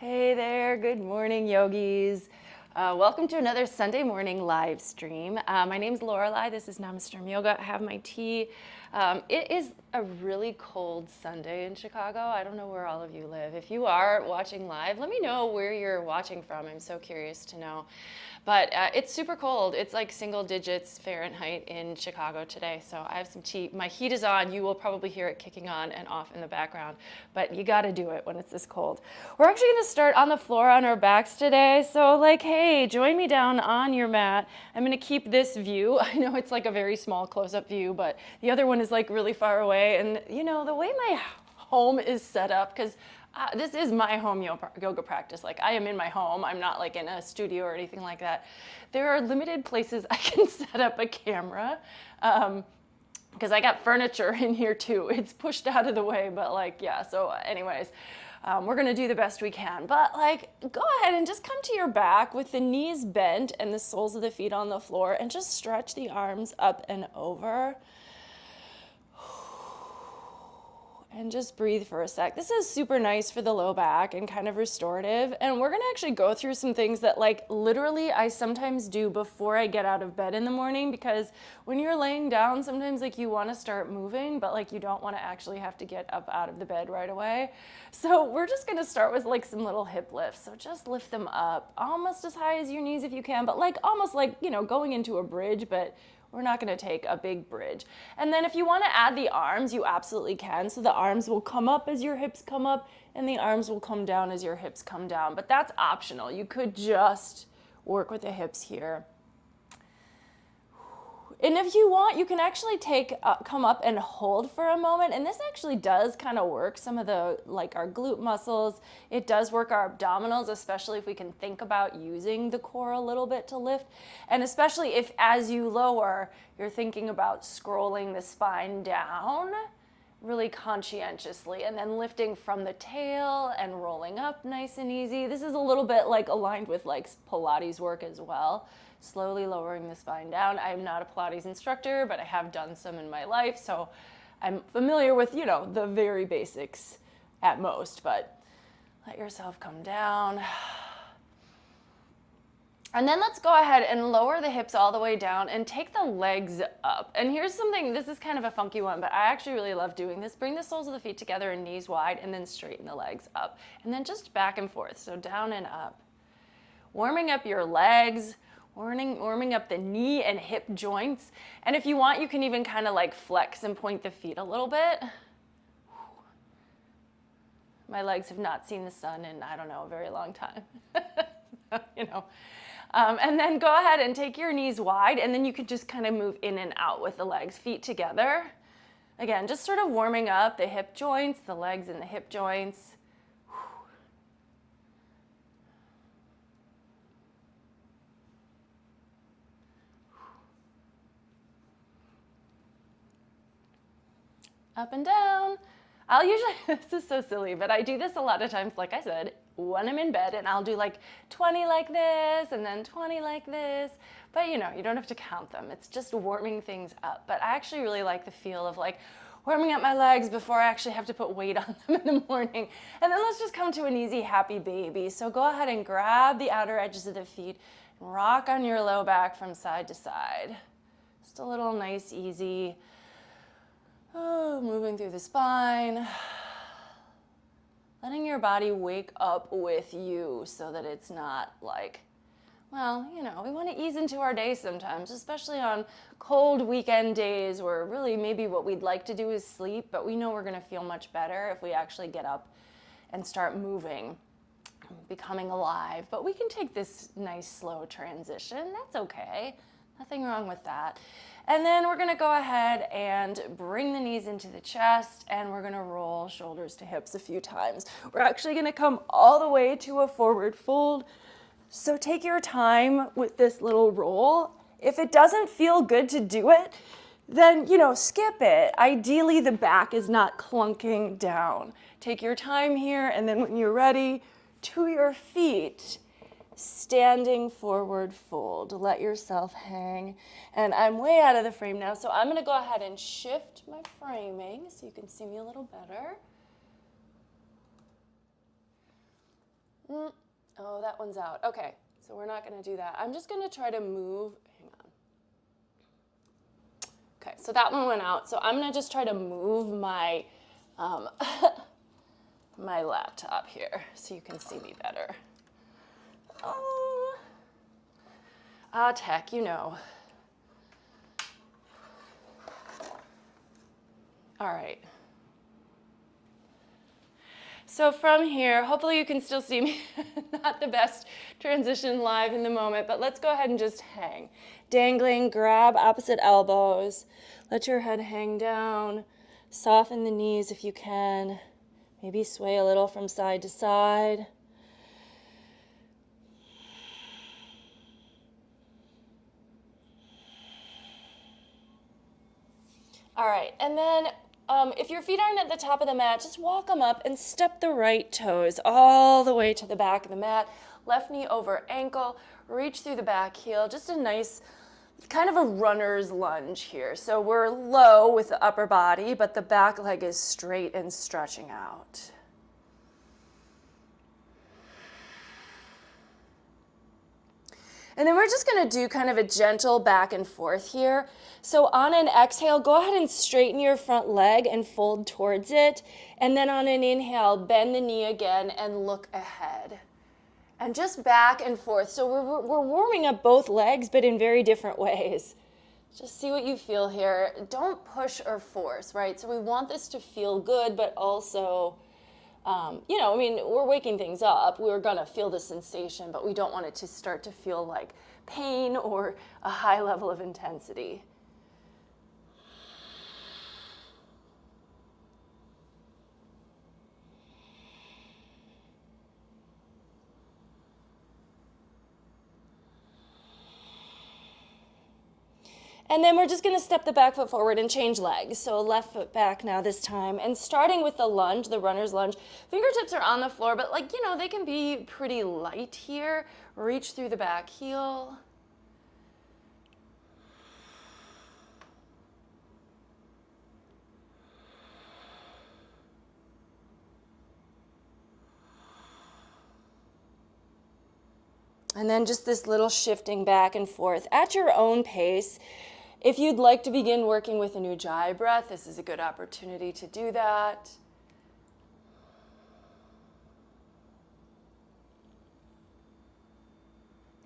Hey there, good morning, yogis. Welcome to another Sunday morning live stream. My name is Lorelei. This is NAMASTURM YOGA. I have my tea. It is a really cold Sunday in Chicago. I don't know where all of you live. If you are watching live, let me know where you're watching from. I'm so curious to know. But it's super cold. It's like single digits Fahrenheit in Chicago today. So I have some tea. My heat is on. You will probably hear it kicking on and off in the background. But you got to do it when it's this cold. We're actually going to start on the floor on our backs today. So like, hey, join me down on your mat. I'm going to keep this view. I know it's like a very small close-up view, but the other one is like really far away. And you know, the way my home is set up, because this is my home yoga practice. Like I am in my home. I'm not like in a studio or anything like that. There are limited places I can set up a camera because I got furniture in here too. It's pushed out of the way, but like, yeah. So anyways, we're going to do the best we can. But like, go ahead and just come to your back with the knees bent and the soles of the feet on the floor and just stretch the arms up and over. And just breathe for a sec. This is super nice for the low back and kind of restorative. And we're gonna actually go through some things that like literally I sometimes do before I get out of bed in the morning, because when you're laying down, sometimes like you wanna start moving, but like you don't wanna actually have to get up out of the bed right away. So we're just gonna start with like some little hip lifts. So just lift them up almost as high as your knees if you can, but like almost like, you know, going into a bridge, but we're not going to take a big bridge. And then if you want to add the arms, you absolutely can. So the arms will come up as your hips come up, and the arms will come down as your hips come down. But that's optional. You could just work with the hips here. And if you want, you can actually come up and hold for a moment. And this actually does kind of work some of the, like our glute muscles. It does work our abdominals, especially if we can think about using the core a little bit to lift. And especially if as you lower, you're thinking about scrolling the spine down really conscientiously and then lifting from the tail and rolling up nice and easy. This is a little bit like aligned with like Pilates work as well. Slowly lowering the spine down. I'm not a Pilates instructor, but I have done some in my life, so I'm familiar with, you know, the very basics at most, but let yourself come down. And then let's go ahead and lower the hips all the way down and take the legs up. And here's something, this is kind of a funky one, but I actually really love doing this. Bring the soles of the feet together and knees wide, and then straighten the legs up. And then just back and forth, so down and up. Warming up your legs, warming up the knee and hip joints. And if you want, you can even kind of like flex and point the feet a little bit. My legs have not seen the sun in, I don't know, a very long time. You know. And then go ahead and take your knees wide, and then you can just kind of move in and out with the legs, feet together. Again, just sort of warming up the hip joints, the legs and the hip joints. Up and down. I'll usually, this is so silly, but I do this a lot of times, like I said, when I'm in bed, and I'll do like 20 like this and then 20 like this. But you know, you don't have to count them. It's just warming things up. But I actually really like the feel of like warming up my legs before I actually have to put weight on them in the morning. And then let's just come to an easy, happy baby. So go ahead and grab the outer edges of the feet and rock on your low back from side to side. Just a little nice, easy. Oh, moving through the spine, letting your body wake up with you so that it's not like, well, you know, we want to ease into our day sometimes, especially on cold weekend days where really maybe what we'd like to do is sleep, but we know we're going to feel much better if we actually get up and start moving, becoming alive. But we can take this nice slow transition. That's okay. Nothing wrong with that. And then we're gonna go ahead and bring the knees into the chest, and we're gonna roll shoulders to hips a few times. We're actually gonna come all the way to a forward fold. So take your time with this little roll. If it doesn't feel good to do it, then, you know, skip it. Ideally, the back is not clunking down. Take your time here, and then when you're ready, to your feet, standing forward fold. Let yourself hang. And I'm way out of the frame now, so I'm going to go ahead and shift my framing so you can see me a little better. Oh, that one's out. Okay, so we're not going to do that. I'm just going to try to move. Hang on. Okay, so that one went out. So I'm going to just try to move my my laptop here so you can see me better. Oh. Ah, tech, you know. All right. So from here, hopefully you can still see me. Not the best transition live in the moment, but let's go ahead and just hang. Dangling, grab opposite elbows. Let your head hang down. Soften the knees if you can. Maybe sway a little from side to side. All right, and then if your feet aren't at the top of the mat, just walk them up and step the right toes all the way to the back of the mat. Left knee over ankle, reach through the back heel. Just a nice, kind of a runner's lunge here. So we're low with the upper body, but the back leg is straight and stretching out. And then we're just going to do kind of a gentle back and forth here. So on an exhale, go ahead and straighten your front leg and fold towards it. And then on an inhale, bend the knee again and look ahead. And just back and forth. So we're warming up both legs, but in very different ways. Just see what you feel here. Don't push or force, right? So we want this to feel good, but also, you know, I mean, we're waking things up. We're going to feel the sensation, but we don't want it to start to feel like pain or a high level of intensity. And then we're just going to step the back foot forward and change legs. So left foot back now this time. And starting with the lunge, the runner's lunge, fingertips are on the floor, but like, you know, they can be pretty light here. Reach through the back heel. And then just this little shifting back and forth at your own pace. If you'd like to begin working with a new Ujjayi breath, this is a good opportunity to do that.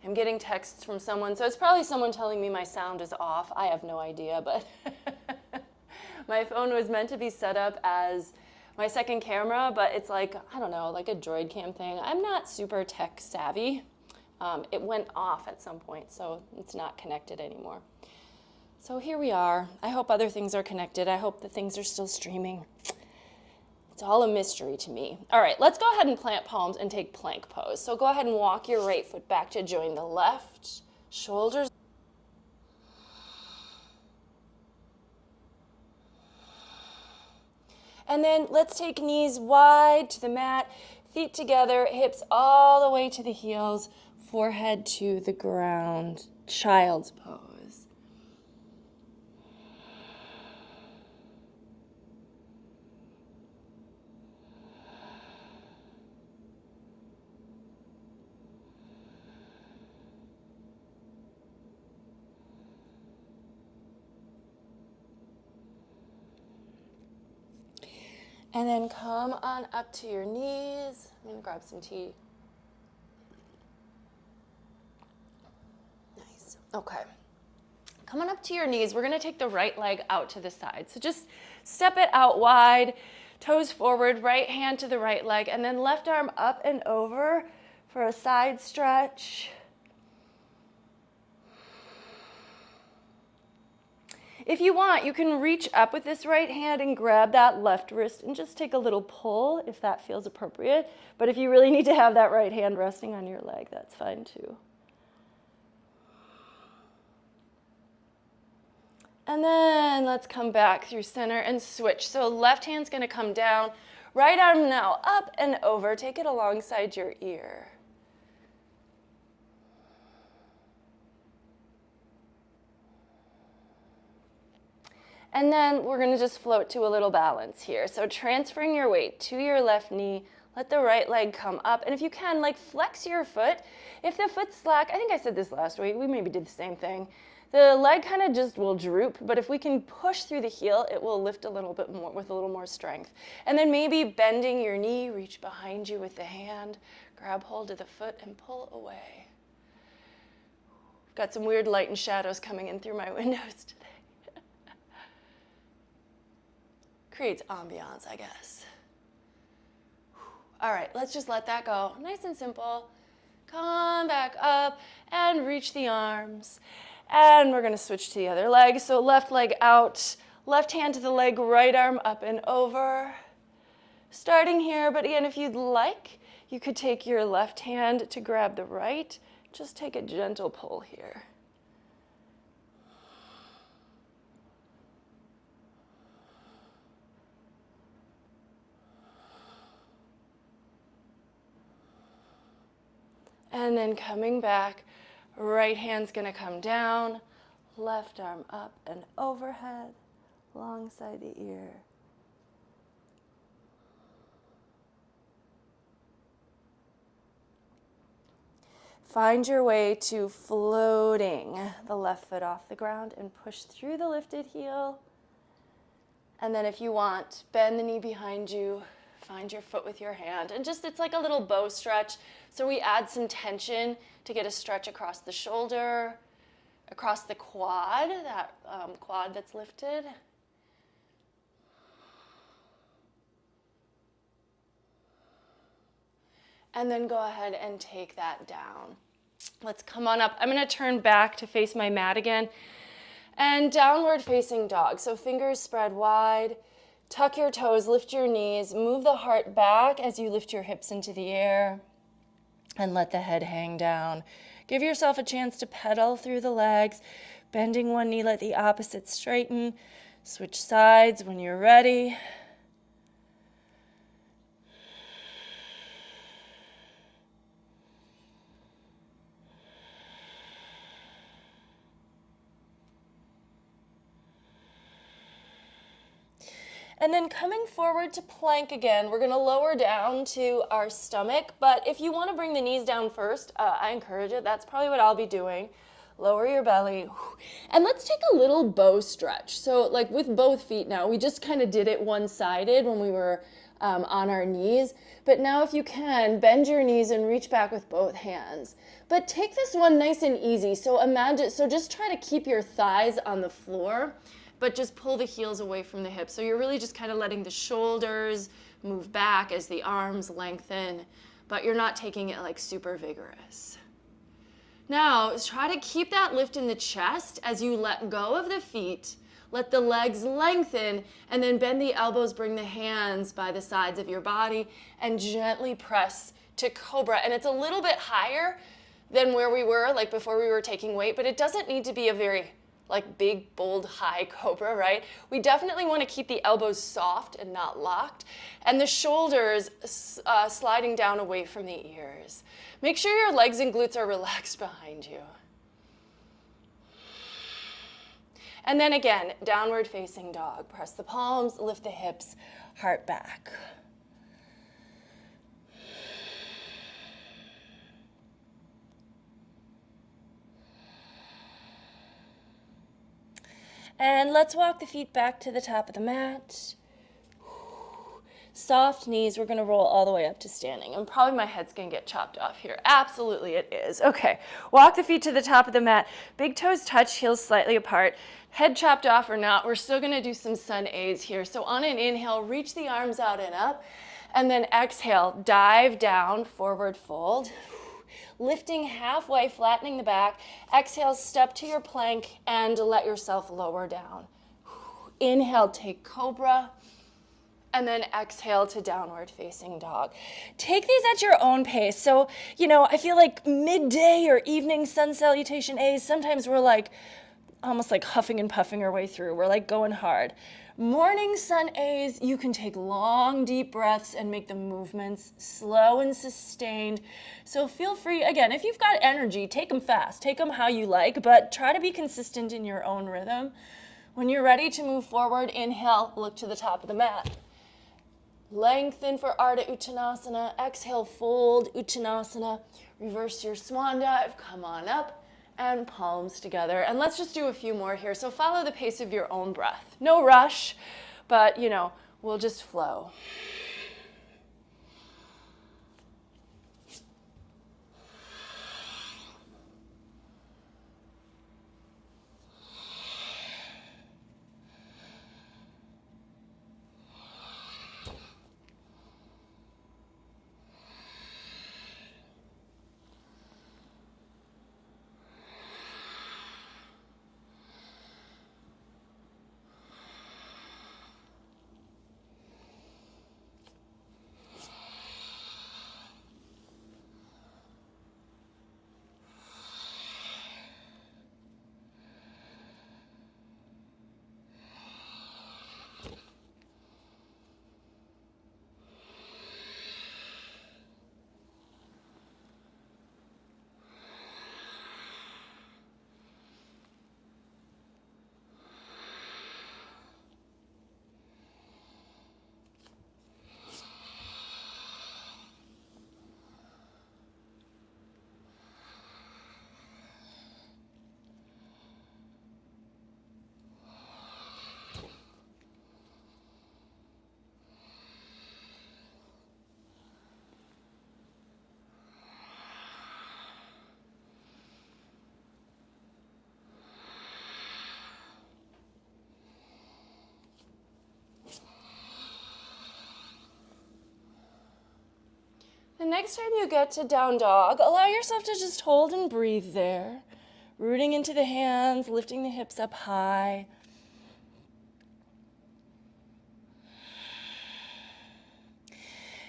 I'm getting texts from someone, so it's probably someone telling me my sound is off. I have no idea, but my phone was meant to be set up as my second camera, but it's like, I don't know, like a Droid cam thing. I'm not super tech savvy. It went off at some point, so it's not connected anymore. So here we are. I hope other things are connected. I hope that things are still streaming. It's all a mystery to me. All right, let's go ahead and plant palms and take plank pose. So go ahead and walk your right foot back to join the left. Shoulders. And then let's take knees wide to the mat, feet together, hips all the way to the heels, forehead to the ground. Child's pose. And then come on up to your knees. I'm going to grab some tea. Nice. Okay. Come on up to your knees. We're going to take the right leg out to the side. So just step it out wide, toes forward, right hand to the right leg, and then left arm up and over for a side stretch. If you want, you can reach up with this right hand and grab that left wrist and just take a little pull if that feels appropriate. But if you really need to have that right hand resting on your leg, that's fine too. And then let's come back through center and switch. So left hand's going to come down, right arm now up and over. Take it alongside your ear. And then we're going to just float to a little balance here. So transferring your weight to your left knee, Let the right leg come up. And if you can, like flex your foot. If the foot's slack, I think I said this last week, we maybe did the same thing. The leg kind of just will droop, but if we can push through the heel, it will lift a little bit more with a little more strength. And then maybe bending your knee, reach behind you with the hand, grab hold of the foot and pull away. Got some weird light and shadows coming in through my windows today. Creates ambiance, I guess. All right, let's just let that go. Nice and simple. Come back up and reach the arms. And we're gonna switch to the other leg. So left leg out, left hand to the leg, right arm up and over. Starting here, but again, if you'd like, you could take your left hand to grab the right. Just take a gentle pull here. And then coming back, right hand's gonna come down, left arm up and overhead, alongside the ear. Find your way to floating the left foot off the ground and push through the lifted heel. And then if you want, bend the knee behind you, find your foot with your hand. And just, it's like a little bow stretch. So we add some tension to get a stretch across the shoulder, across the quad, that quad that's lifted. And then go ahead and take that down. Let's come on up. I'm gonna turn back to face my mat again. And downward facing dog. So fingers spread wide, tuck your toes, lift your knees, move the heart back as you lift your hips into the air and let the head hang down. Give yourself a chance to pedal through the legs, bending one knee, let the opposite straighten. Switch sides when you're ready. And then coming forward to plank again, we're gonna lower down to our stomach, but if you wanna bring the knees down first, I encourage it. That's probably what I'll be doing. Lower your belly. And let's take a little bow stretch. So like with both feet now, we just kind of did it one-sided when we were on our knees. But now if you can, bend your knees and reach back with both hands. But take this one nice and easy. So just try to keep your thighs on the floor, but just pull the heels away from the hips. So you're really just kind of letting the shoulders move back as the arms lengthen, but you're not taking it like super vigorous. Now, try to keep that lift in the chest as you let go of the feet, let the legs lengthen, and then bend the elbows, bring the hands by the sides of your body, and gently press to cobra. And it's a little bit higher than where we were, like before we were taking weight, but it doesn't need to be a very like big, bold, high cobra, right? We definitely want to keep the elbows soft and not locked, and the shoulders sliding down away from the ears. Make sure your legs and glutes are relaxed behind you. And then again, downward facing dog. Press the palms, lift the hips, heart back. And let's walk the feet back to the top of the mat. Soft knees, we're gonna roll all the way up to standing. And probably my head's gonna get chopped off here. Absolutely it is. Okay, walk the feet to the top of the mat. Big toes touch, heels slightly apart. Head chopped off or not, we're still gonna do some sun A's here. So on an inhale, reach the arms out and up. And then exhale, dive down, forward fold. Lifting halfway, flattening the back. Exhale, step to your plank and let yourself lower down. Inhale, take cobra. And then exhale to downward facing dog. Take these at your own pace. So, I feel like midday or evening sun salutation A's, sometimes we're like almost like huffing and puffing our way through. We're like going hard. Morning sun A's, you can take long, deep breaths and make the movements slow and sustained. So feel free, again, if you've got energy, take them fast. Take them how you like, but try to be consistent in your own rhythm. When you're ready to move forward, inhale, look to the top of the mat. Lengthen for Ardha Uttanasana. Exhale, fold Uttanasana. Reverse your swan dive. Come on up and palms together. And let's just do a few more here. So follow the pace of your own breath. No rush, but we'll just flow. The next time you get to down dog, allow yourself to just hold and breathe there. Rooting into the hands, lifting the hips up high.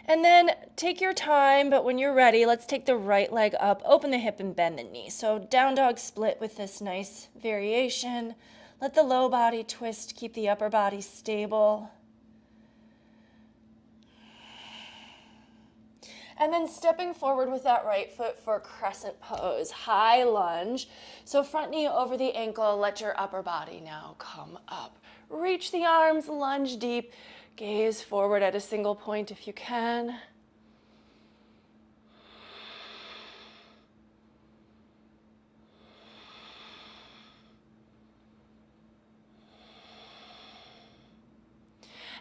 And then take your time, but when you're ready, let's take the right leg up, open the hip and bend the knee. So down dog split with this nice variation. Let the low body twist, keep the upper body stable. And then stepping forward with that right foot for crescent pose, high lunge. So front knee over the ankle, let your upper body now come up. Reach the arms, lunge deep, gaze forward at a single point if you can.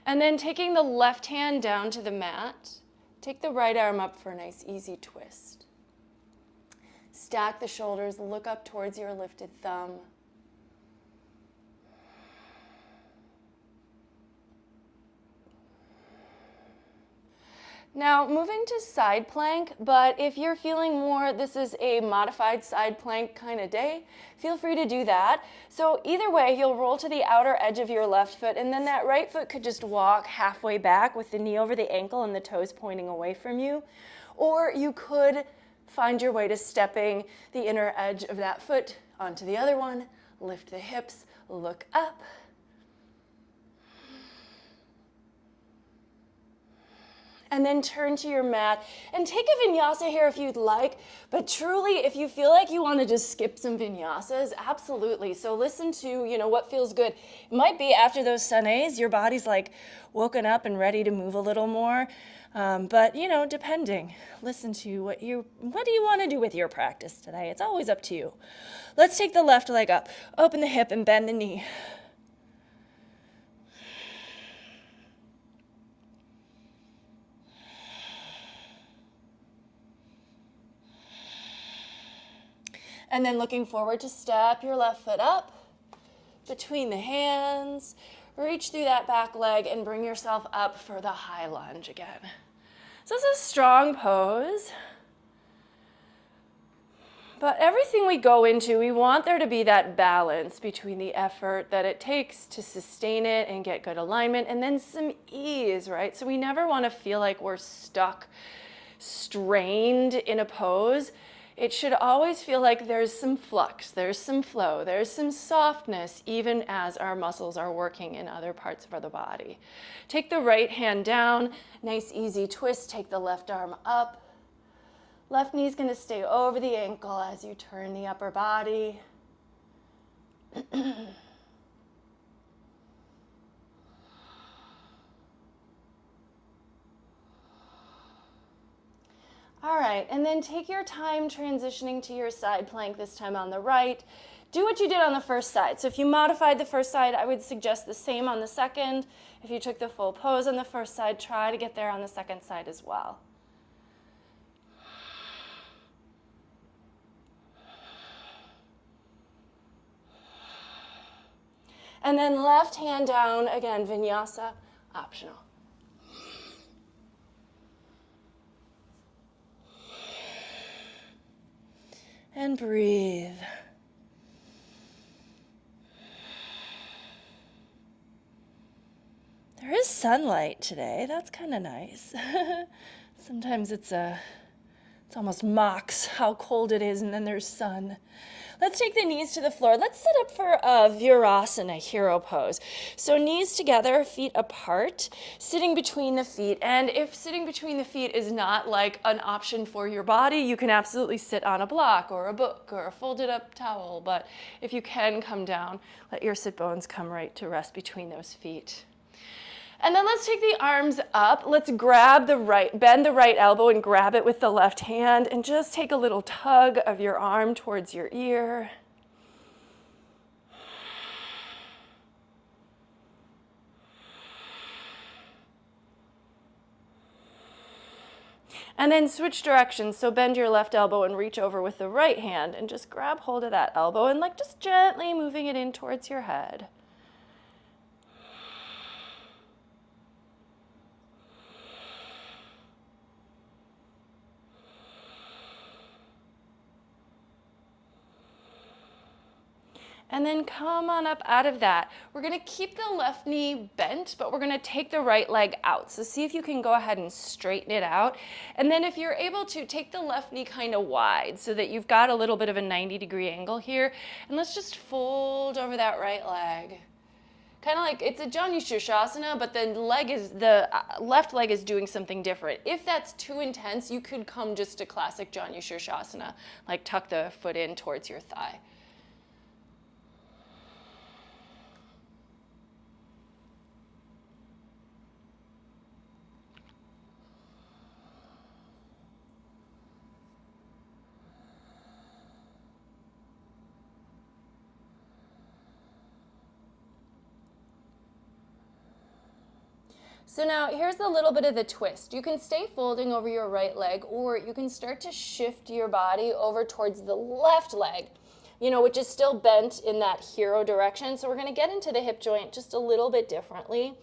And then taking the left hand down to the mat, take the right arm up for a nice easy twist. Stack the shoulders, look up towards your lifted thumb. Now moving to side plank, but if you're feeling more, this is a modified side plank kind of day, feel free to do that. So either way, you'll roll to the outer edge of your left foot, and then that right foot could just walk halfway back with the knee over the ankle and the toes pointing away from you. Or you could find your way to stepping the inner edge of that foot onto the other one, lift the hips, look up. And then turn to your mat and take a vinyasa here if you'd like, but truly if you feel like you want to just skip some vinyasas, absolutely. So listen to, what feels good. It might be after those sunays, your body's like woken up and ready to move a little more, but depending. Listen to what do you want to do with your practice today? It's always up to you. Let's take the left leg up, open the hip and bend the knee. And then looking forward to step your left foot up between the hands. Reach through that back leg and bring yourself up for the high lunge again. So this is a strong pose. But everything we go into, we want there to be that balance between the effort that it takes to sustain it and get good alignment, and then some ease, right? So we never want to feel like we're stuck, strained in a pose. It should always feel like there's some flux, there's some flow, there's some softness, even as our muscles are working in other parts of the body. Take the right hand down, nice easy twist, take the left arm up. Left knee's gonna stay over the ankle as you turn the upper body. All right, and then take your time transitioning to your side plank, this time on the right. Do what you did on the first side. So if you modified the first side, I would suggest the same on the second. If you took the full pose on the first side, try to get there on the second side as well. And then left hand down, again, vinyasa, optional. And breathe. There is sunlight today. That's kind of nice. Sometimes it's almost mocks how cold it is, and then there's sun. Let's take the knees to the floor. Let's sit up for a Virasana, hero pose. So knees together, feet apart, sitting between the feet. And if sitting between the feet is not like an option for your body, you can absolutely sit on a block or a book or a folded up towel. But if you can come down, let your sit bones come right to rest between those feet. And then let's take the arms up. Let's grab bend the right elbow and grab it with the left hand, and just take a little tug of your arm towards your ear. And then switch directions. So bend your left elbow and reach over with the right hand, and just grab hold of that elbow and like just gently moving it in towards your head. And then come on up out of that. We're gonna keep the left knee bent, but we're gonna take the right leg out. So see if you can go ahead and straighten it out. And then if you're able to, take the left knee kind of wide so that you've got a little bit of a 90-degree angle here. And let's just fold over that right leg. Kind of like it's a Janu Shirshasana, but the left leg is doing something different. If that's too intense, you could come just to classic Janu Shirshasana, like tuck the foot in towards your thigh. So now here's a little bit of the twist. You can stay folding over your right leg, or you can start to shift your body over towards the left leg, which is still bent in that hero direction. So we're going to get into the hip joint just a little bit differently.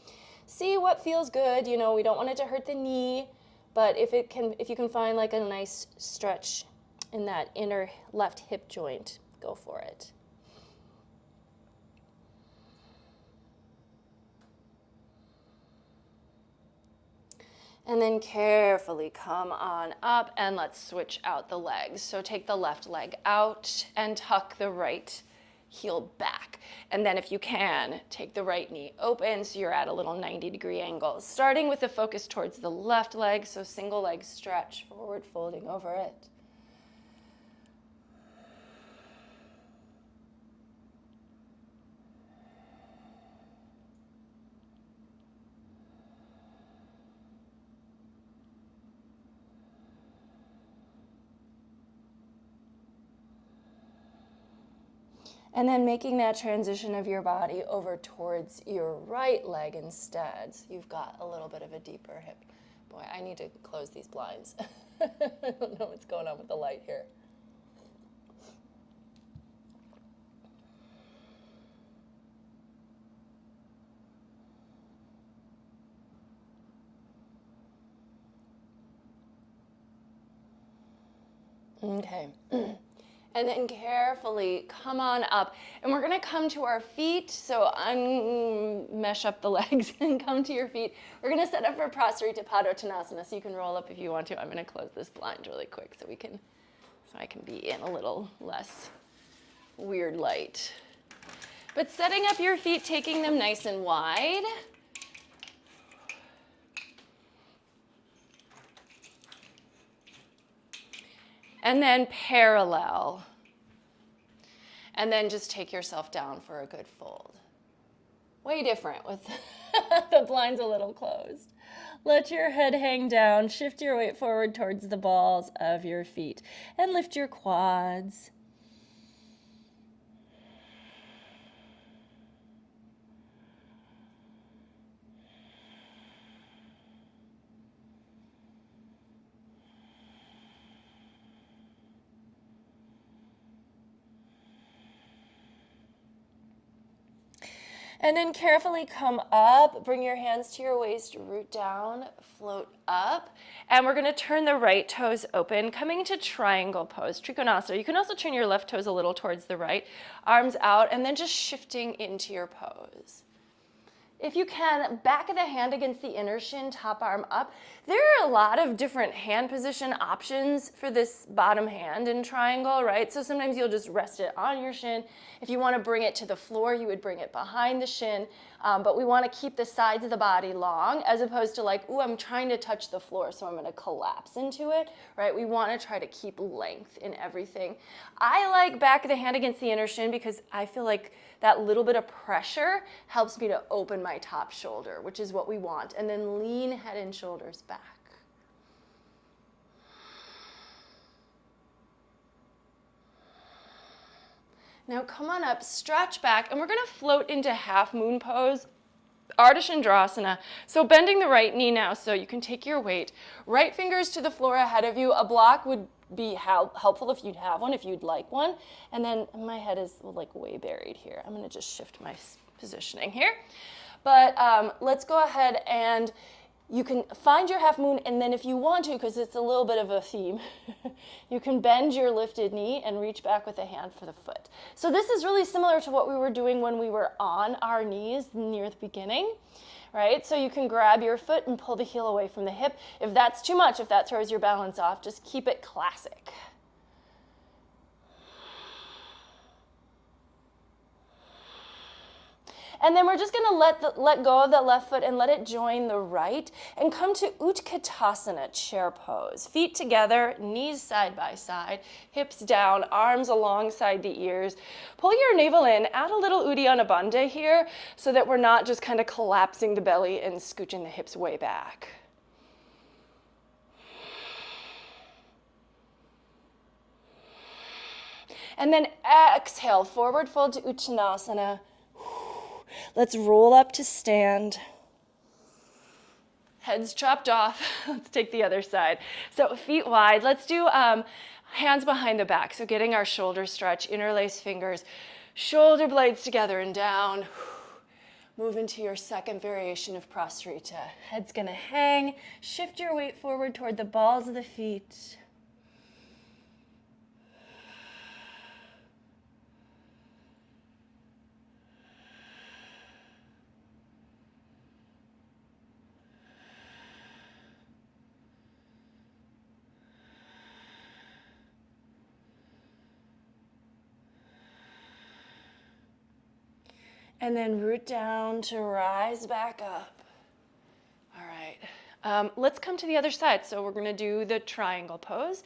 See what feels good. We don't want it to hurt the knee, but if you can find like a nice stretch in that inner left hip joint, go for it. And then carefully come on up, and let's switch out the legs. So take the left leg out and tuck the right heel back. And then if you can, take the right knee open so you're at a little 90-degree angle. Starting with the focus towards the left leg, so single leg stretch, forward folding over it. And then making that transition of your body over towards your right leg instead. So you've got a little bit of a deeper hip. Boy, I need to close these blinds. I don't know what's going on with the light here. Okay. And then carefully come on up. And we're gonna come to our feet. So unmesh up the legs and come to your feet. We're gonna set up for Prasarita Padottanasana, so you can roll up if you want to. I'm gonna close this blind really quick so I can be in a little less weird light. But setting up your feet, taking them nice and wide. And then parallel. And then just take yourself down for a good fold. Way different with the blinds a little closed. Let your head hang down. Shift your weight forward towards the balls of your feet. And lift your quads. And then carefully come up, bring your hands to your waist, root down, float up. And we're gonna turn the right toes open, coming into triangle pose, Trikonasana. You can also turn your left toes a little towards the right, arms out, and then just shifting into your pose. If you can, back of the hand against the inner shin, top arm up. There are a lot of different hand position options for this bottom hand in triangle, right? So sometimes you'll just rest it on your shin. If you want to bring it to the floor, you would bring it behind the shin. But we want to keep the sides of the body long as opposed to like, ooh, I'm trying to touch the floor, so I'm going to collapse into it, right? We want to try to keep length in everything. I like back of the hand against the inner shin because I feel like that little bit of pressure helps me to open my top shoulder, which is what we want. And then lean head and shoulders back. Now come on up, stretch back, and we're going to float into half moon pose, Ardha Chandrasana. So bending the right knee now so you can take your weight. Right fingers to the floor ahead of you. A block would be helpful if you'd have one, if you'd like one. And then my head is like way buried here. I'm going to just shift my positioning here. But let's go ahead and you can find your half moon, and then if you want to, because it's a little bit of a theme, you can bend your lifted knee and reach back with a hand for the foot. So this is really similar to what we were doing when we were on our knees near the beginning, right? So you can grab your foot and pull the heel away from the hip. If that's too much, if that throws your balance off, just keep it classic. And then we're just going to let go of that left foot and let it join the right and come to Utkatasana, chair pose. Feet together, knees side by side, hips down, arms alongside the ears. Pull your navel in, add a little Uddiyana Bandha here so that we're not just kind of collapsing the belly and scooching the hips way back. And then exhale, forward fold to Uttanasana. Let's roll up to stand. Heads chopped off. Let's take the other side. So feet wide. Let's do hands behind the back. So getting our shoulder stretch, interlace fingers, shoulder blades together and down. Move into your second variation of Prasarita. Head's gonna hang. Shift your weight forward toward the balls of the feet. And then root down to rise back up. All right, let's come to the other side. So we're gonna do the triangle pose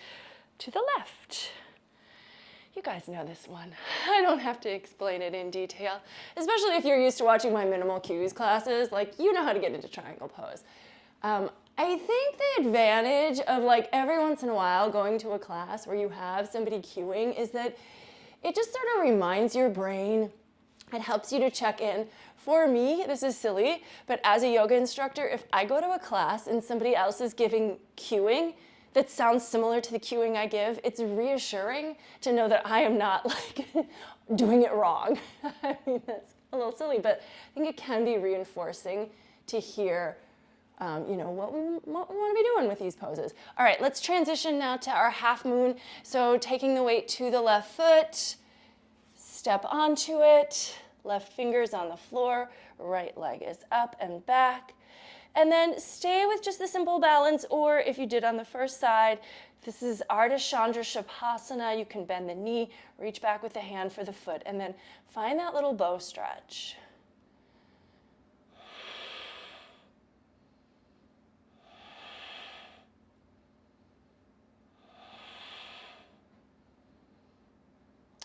to the left. You guys know this one. I don't have to explain it in detail, especially if you're used to watching my minimal cues classes, like you know how to get into triangle pose. I think the advantage of like every once in a while going to a class where you have somebody cueing is that it just sort of reminds your brain. It helps you to check in. For me, this is silly, but as a yoga instructor, if I go to a class and somebody else is giving cueing that sounds similar to the cueing I give, it's reassuring to know that I am not like doing it wrong. I mean, that's a little silly, but I think it can be reinforcing to hear you know, what we want to be doing with these poses. All right, let's transition now to our half moon. So taking the weight to the left foot, step onto it, left finger's on the floor, right leg is up and back. And then stay with just the simple balance, or if you did on the first side, this is Ardha Chandra Shavasana. You can bend the knee, reach back with the hand for the foot, and then find that little bow stretch.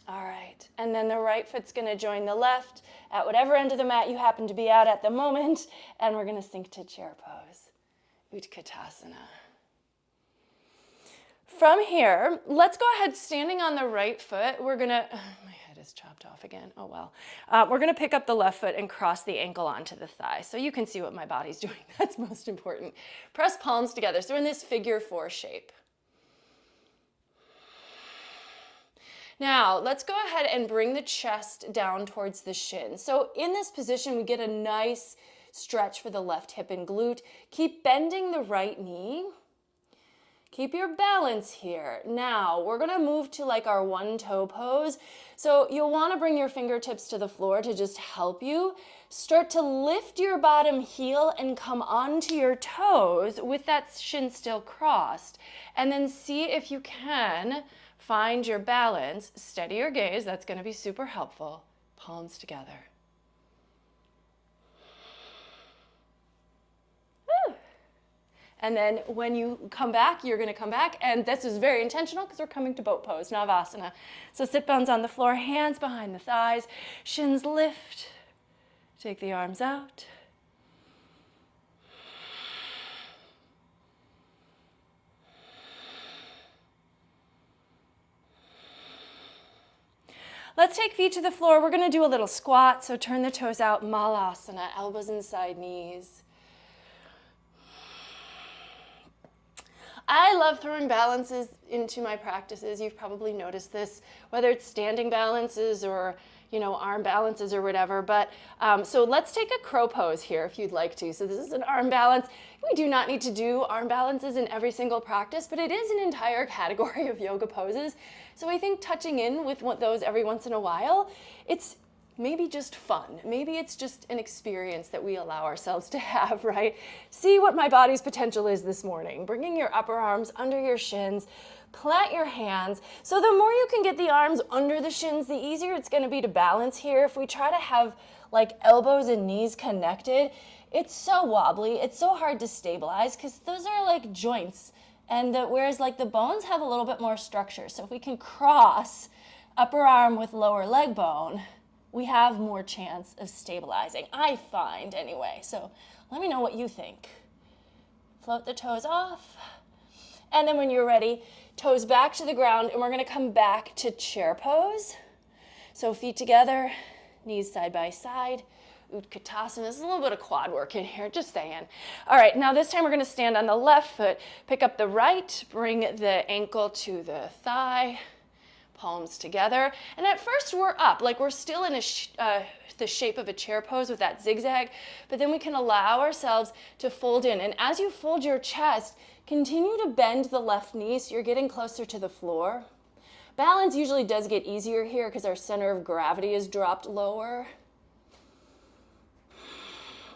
All right, and then the right foot's gonna join the left at whatever end of the mat you happen to be at the moment, and we're gonna sink to chair pose. Utkatasana. From here, let's go ahead, standing on the right foot. We're gonna, my head is chopped off again, oh well. We're gonna pick up the left foot and cross the ankle onto the thigh. So you can see what my body's doing, that's most important. Press palms together, so we're in this figure 4 shape. Now, let's go ahead and bring the chest down towards the shin. So in this position, we get a nice stretch for the left hip and glute. Keep bending the right knee. Keep your balance here. Now, we're gonna move to like our one toe pose. So you'll wanna bring your fingertips to the floor to just help you. Start to lift your bottom heel and come onto your toes with that shin still crossed. And then see if you can find your balance. Steady your gaze, that's gonna be super helpful. Palms together. And then when you come back, you're gonna come back, and this is very intentional because we're coming to boat pose, Navasana. So sit bones on the floor, hands behind the thighs, shins lift. Take the arms out. Let's take feet to the floor. We're gonna do a little squat, so turn the toes out, Malasana, elbows inside knees. I love throwing balances into my practices. You've probably noticed this, whether it's standing balances or, you know, arm balances or whatever. But so let's take a crow pose here if you'd like to. So this is an arm balance. We do not need to do arm balances in every single practice, but it is an entire category of yoga poses. So I think touching in with those every once in a while, it's maybe just fun. Maybe it's just an experience that we allow ourselves to have, right? See what my body's potential is this morning. Bringing your upper arms under your shins, plant your hands. So the more you can get the arms under the shins, the easier it's gonna be to balance here. If we try to have like elbows and knees connected, it's so wobbly, it's so hard to stabilize because those are like joints. And whereas like the bones have a little bit more structure. So if we can cross upper arm with lower leg bone, we have more chance of stabilizing, I find anyway. So let me know what you think. Float the toes off. And then when you're ready, toes back to the ground, and we're gonna come back to chair pose. So feet together, knees side by side. Utkatasana, there's a little bit of quad work in here, just saying. All right, now this time we're gonna stand on the left foot, pick up the right, bring the ankle to the thigh, palms together. And at first we're up, like we're still in the shape of a chair pose with that zigzag, but then we can allow ourselves to fold in. And as you fold your chest, continue to bend the left knee so you're getting closer to the floor. Balance usually does get easier here because our center of gravity is dropped lower.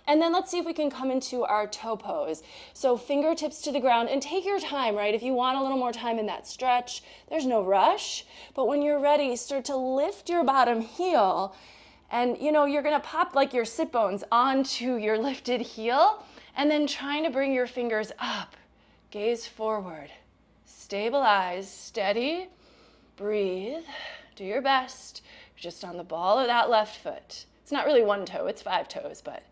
And then let's see if we can come into our toe pose. So fingertips to the ground, and take your time, right? If you want a little more time in that stretch, there's no rush. But when you're ready, start to lift your bottom heel. And you know, you're gonna pop like your sit bones onto your lifted heel, and then trying to bring your fingers up. Gaze forward. Stabilize, steady, breathe. Do your best. You're just on the ball of that left foot. It's not really one toe, it's 5 toes, but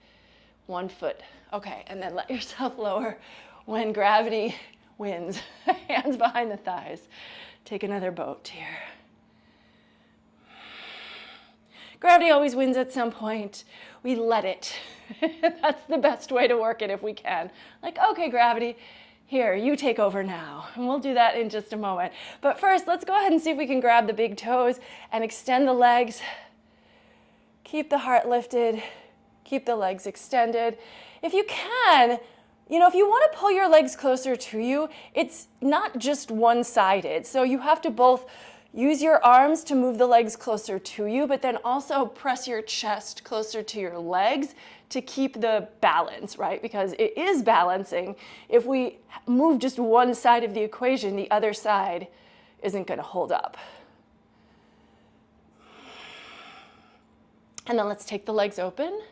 one foot. Okay, and then let yourself lower when gravity wins. Hands behind the thighs. Take another boat here. Gravity always wins at some point. We let it. That's the best way to work it if we can. Like, okay, gravity, here, you take over now. And we'll do that in just a moment. But first, let's go ahead and see if we can grab the big toes and extend the legs. Keep the heart lifted. Keep the legs extended. If you can, you know, if you want to pull your legs closer to you, it's not just one-sided. So you have to both use your arms to move the legs closer to you, but then also press your chest closer to your legs to keep the balance, right? Because it is balancing. If we move just one side of the equation, the other side isn't going to hold up. And then let's take the legs open.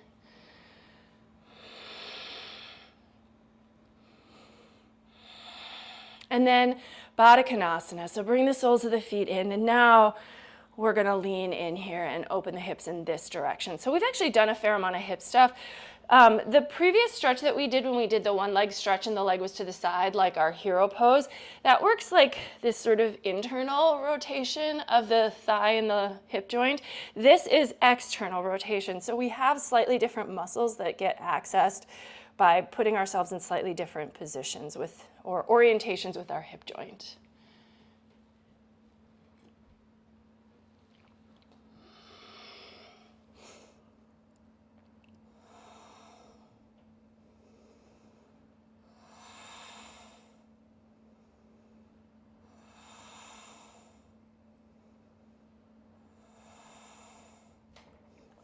And then Baddha Konasana. So bring the soles of the feet in, and now we're gonna lean in here and open the hips in this direction. So we've actually done a fair amount of hip stuff. The previous stretch that we did when we did the one leg stretch and the leg was to the side, like our hero pose, that works like this sort of internal rotation of the thigh and the hip joint. This is external rotation. So we have slightly different muscles that get accessed by putting ourselves in slightly different positions with, or orientations with our hip joint.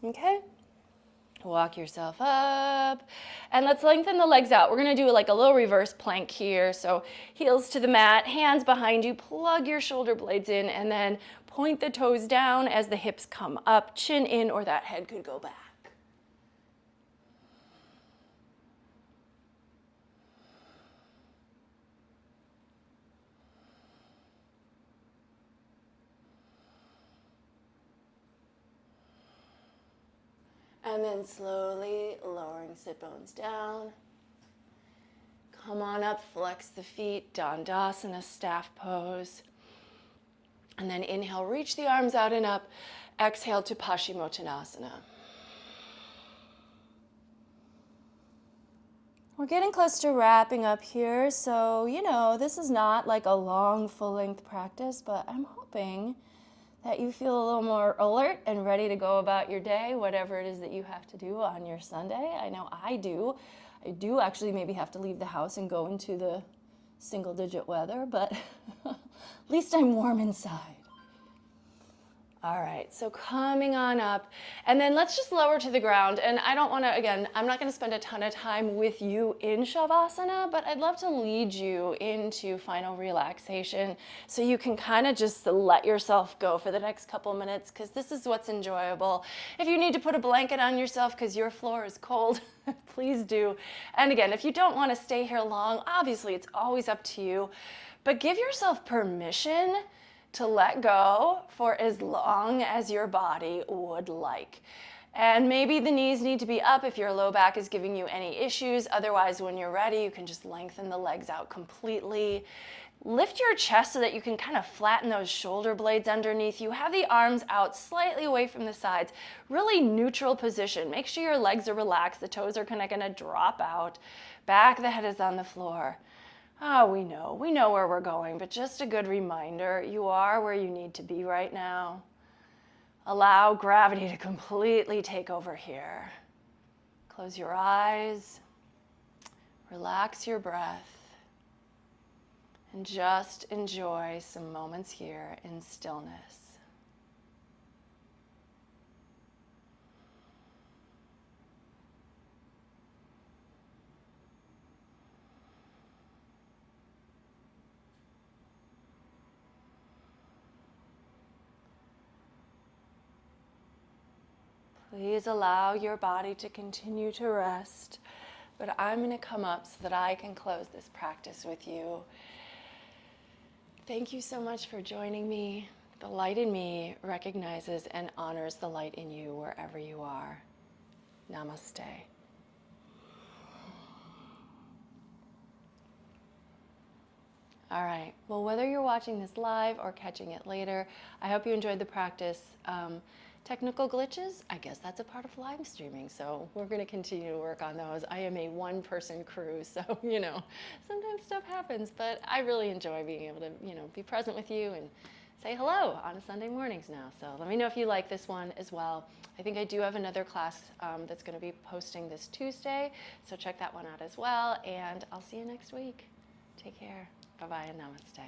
Okay, walk yourself up, and let's lengthen the legs out. We're gonna do like a little reverse plank here. So heels to the mat, hands behind you, plug your shoulder blades in, and then point the toes down as the hips come up, chin in, or that head could go back. And then slowly lowering sit bones down. Come on up, flex the feet, Dandasana, staff pose. And then inhale, reach the arms out and up. Exhale to Paschimottanasana. We're getting close to wrapping up here. So, you know, this is not like a long, full-length practice, but I'm hoping that you feel a little more alert and ready to go about your day, whatever it is that you have to do on your Sunday. I know I do. I do actually maybe have to leave the house and go into the single-digit weather, but at least I'm warm inside. All right, so coming on up, and then let's just lower to the ground. And I don't want to, again, I'm not going to spend a ton of time with you in Shavasana, but I'd love to lead you into final relaxation so you can kind of just let yourself go for the next couple minutes, because this is what's enjoyable. If you need to put a blanket on yourself because your floor is cold, please do. And again, if you don't want to stay here long, obviously it's always up to you, but give yourself permission to let go for as long as your body would like. And maybe the knees need to be up if your low back is giving you any issues. Otherwise, when you're ready, you can just lengthen the legs out completely. Lift your chest so that you can kind of flatten those shoulder blades underneath you. Have the arms out slightly away from the sides. Really neutral position. Make sure your legs are relaxed. The toes are kind of going to drop out. Back of the head is on the floor. Oh, we know where we're going, but just a good reminder, you are where you need to be right now. Allow gravity to completely take over here. Close your eyes, relax your breath, and just enjoy some moments here in stillness. Please allow your body to continue to rest, but I'm going to come up so that I can close this practice with you. Thank you so much for joining me. The light in me recognizes and honors the light in you wherever you are. Namaste. All right, well, whether you're watching this live or catching it later, I hope you enjoyed the practice. Technical glitches, I guess that's a part of live streaming, so we're going to continue to work on those. I am a one-person crew, so, you know, sometimes stuff happens, but I really enjoy being able to, you know, be present with you and say hello on a Sunday mornings now. So let me know if you like this one as well. I think I do have another class that's going to be posting this Tuesday, so check that one out as well, and I'll see you next week. Take care. Bye-bye and namaste.